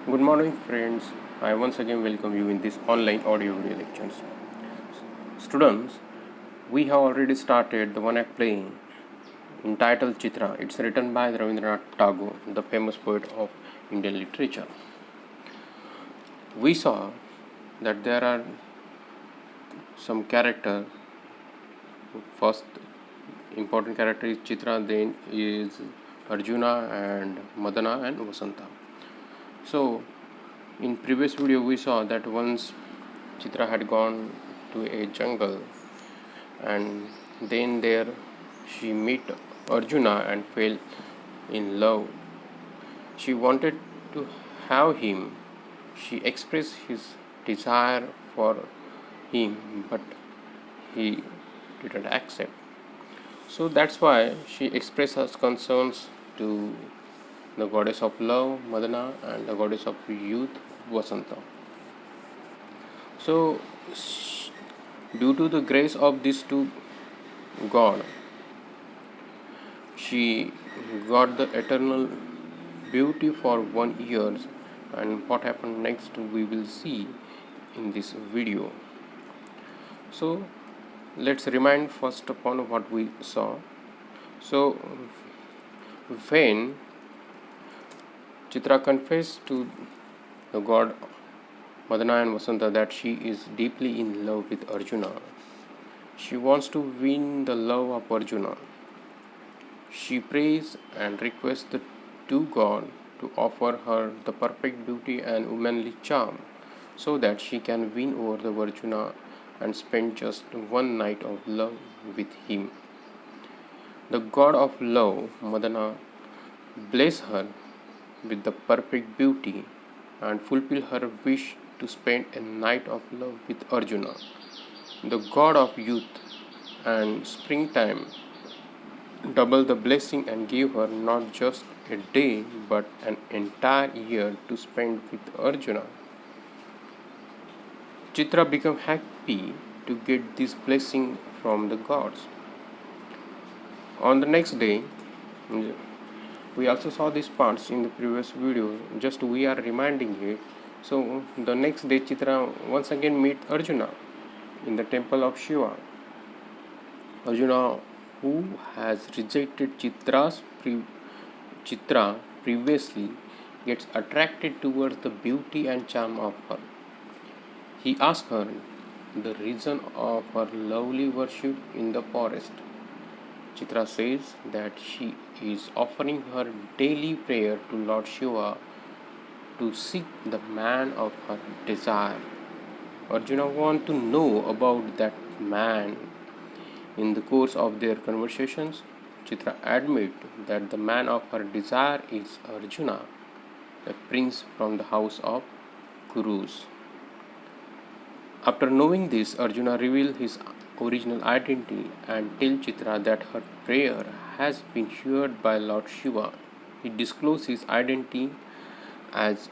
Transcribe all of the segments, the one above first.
Good morning, friends. I once again welcome you in this online audio video lectures. Students, we have already started the one act play entitled Chitra. It's written by Rabindranath Tagore, the famous poet of Indian literature. We saw that there are some characters. First important character is Chitra, then is Arjuna and Madana and Vasanta. So, in previous video we saw that once Chitra had gone to a jungle and then there she met Arjuna and fell in love. She wanted to have him. She expressed his desire for him, but he didn't accept. So that's why she expressed her concerns to the goddess of love, Madana, and the goddess of youth, Vasanta. So, due to the grace of these two gods, she got the eternal beauty for 1 year, and what happened next we will see in this video. So, let's remind first upon what we saw. So, when Chitra confessed to the god Madana and Vasanta that she is deeply in love with Arjuna, she wants to win the love of Arjuna. She prays and requests the two gods to offer her the perfect beauty and womanly charm so that she can win over the Arjuna and spend just one night of love with him. The god of love, Madana, bless her with the perfect beauty and fulfill her wish to spend a night of love with Arjuna. The god of youth and springtime double the blessing and give her not just a day but an entire year to spend with Arjuna. Chitra became happy to get this blessing from the gods. On the next day, we also saw these parts in the previous video, just we are reminding it. So the next day Chitra once again meet Arjuna in the temple of Shiva. Arjuna, who has rejected Chitra previously, gets attracted towards the beauty and charm of her. He asks her the reason of her lovely worship in the forest. Chitra says that she is offering her daily prayer to Lord Shiva to seek the man of her desire. Arjuna wants to know about that man. In the course of their conversations, Chitra admits that the man of her desire is Arjuna, a prince from the house of Kurus. After knowing this, Arjuna reveals his original identity and tells Chitra that her prayer has been heard by Lord Shiva. He discloses his identity as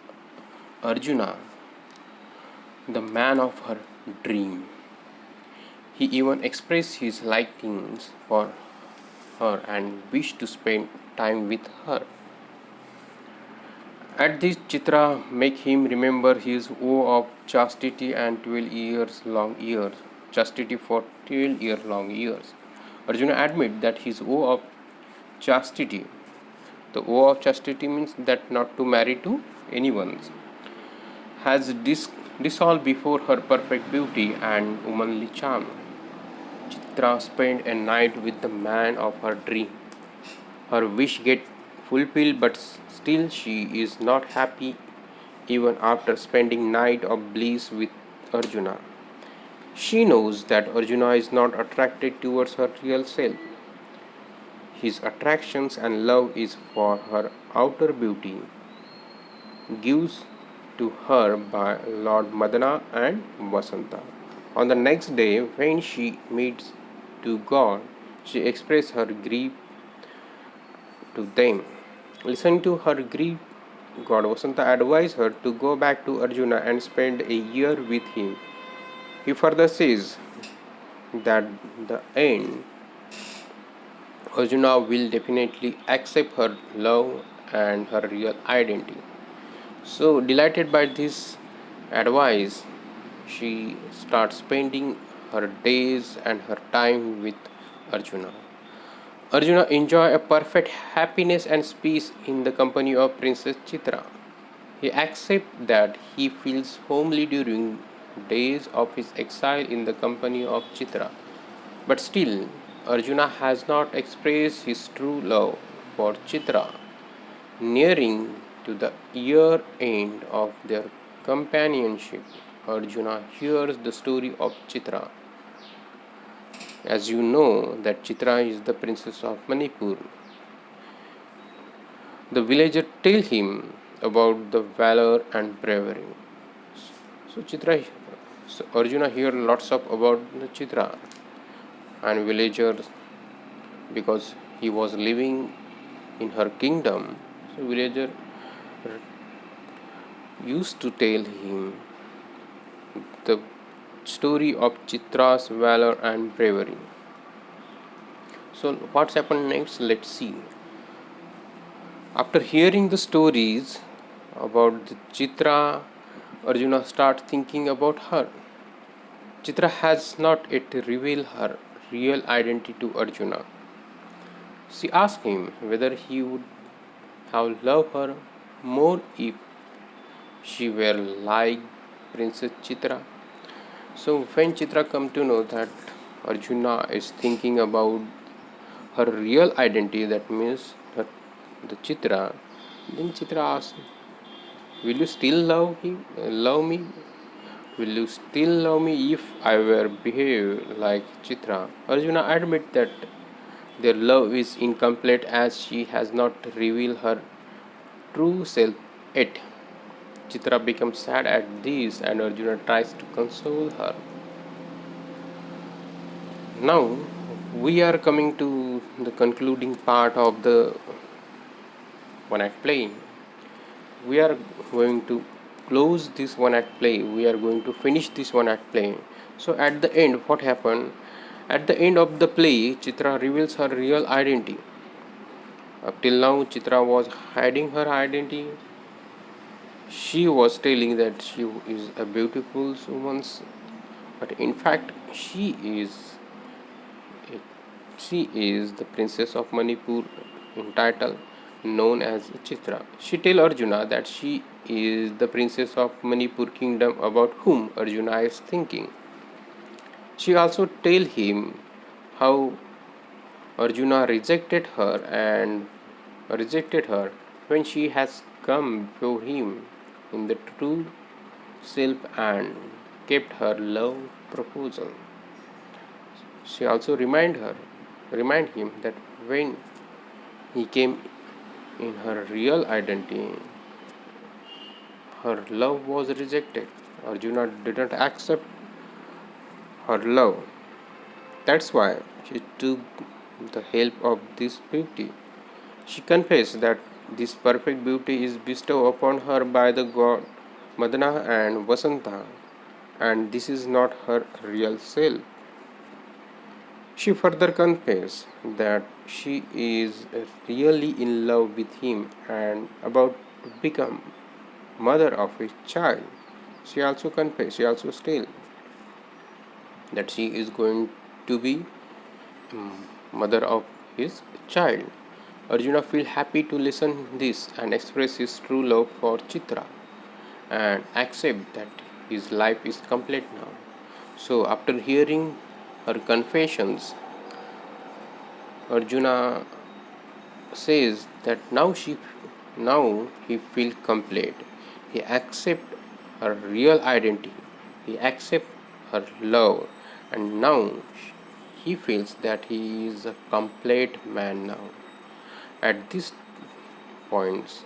Arjuna, the man of her dream. He even expressed his likings for her and wished to spend time with her. At this, Chitra make him remember his vow of chastity and 12 years long years. Chastity for 12 long years. Arjuna admit that his vow of chastity, the vow of chastity means that not to marry to anyone, has dissolved before her perfect beauty and womanly charm. Chitra spent a night with the man of her dream. Her wish get fulfilled, but still she is not happy even after spending night of bliss with Arjuna. She knows that Arjuna is not attracted towards her real self. His attractions and love is for her outer beauty, gives to her by Lord Madana and Vasanta. On the next day, when she meets to God, she expresses her grief to them. Listening to her grief, God Vasanta advised her to go back to Arjuna and spend a year with him. He further says that the end Arjuna will definitely accept her love and her real identity. So, delighted by this advice, she starts spending her days and her time with Arjuna. Arjuna enjoy a perfect happiness and peace in the company of Princess Chitra. He accepts that he feels homely during days of his exile in the company of Chitra. But still, Arjuna has not expressed his true love for Chitra. Nearing to the year end of their companionship, Arjuna hears the story of Chitra. As you know that Chitra is the princess of Manipur, the villager tell him about the valor and bravery. So Arjuna hear lots of about the Chitra and villagers because he was living in her kingdom. So villager used to tell him the story of Chitra's valor and bravery. So what's happened next? Let's see. After hearing the stories about the Chitra, Arjuna starts thinking about her. Chitra has not yet revealed her real identity to Arjuna. She asked him whether he would have loved her more if she were like Princess Chitra. So when Chitra come to know that Arjuna is thinking about her real identity, that means the Chitra, then Chitra asks, "Will you still love me? Will you still love me if I were behave like Chitra?" Arjuna admit that their love is incomplete as she has not revealed her true self yet. Chitra becomes sad at this and Arjuna tries to console her. Now we are coming to the concluding part of the one act play. We are going to close this one act play. We are going to finish this one act play. So at the end, what happened? At the end of the play, Chitra reveals her real identity. Up till now, Chitra was hiding her identity. She was telling that she is a beautiful woman, but in fact, she is the princess of Manipur in title, known as Chitra. She tells Arjuna that she is the princess of Manipur kingdom about whom Arjuna is thinking. She also tells him how Arjuna rejected her when she has come before him in the true self and kept her love proposal. She also remind him that when he came in her real identity, her love was rejected. Arjuna didn't accept her love. That's why she took the help of this beauty. She confessed that this perfect beauty is bestowed upon her by the god Madana and Vasanta, and this is not her real self. She further confessed that she is really in love with him and about to become mother of his child. She also stated that she is going to be mother of his child. Arjuna feel happy to listen this and express his true love for Chitra and accept that his life is complete now. So after hearing her confessions, Arjuna says that now he feels complete. He accepts her real identity. He accepts her love, and now he feels that he is a complete man now. At this point,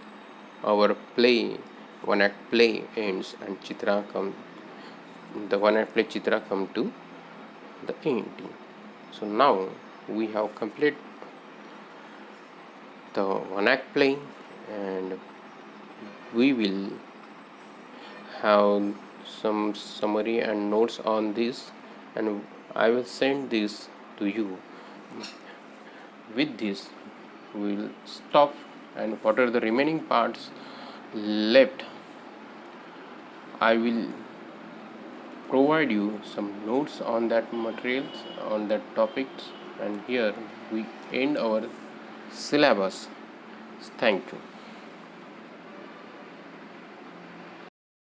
our play, one act play ends, and Chitra come. The one act play Chitra come to the end. So now we have completed the one act play, and we will have some summary and notes on this, and I will send this to you. With this, we will stop, and what are the remaining parts left, I will provide you some notes on that materials, on that topics, and here we end our syllabus. Thank you.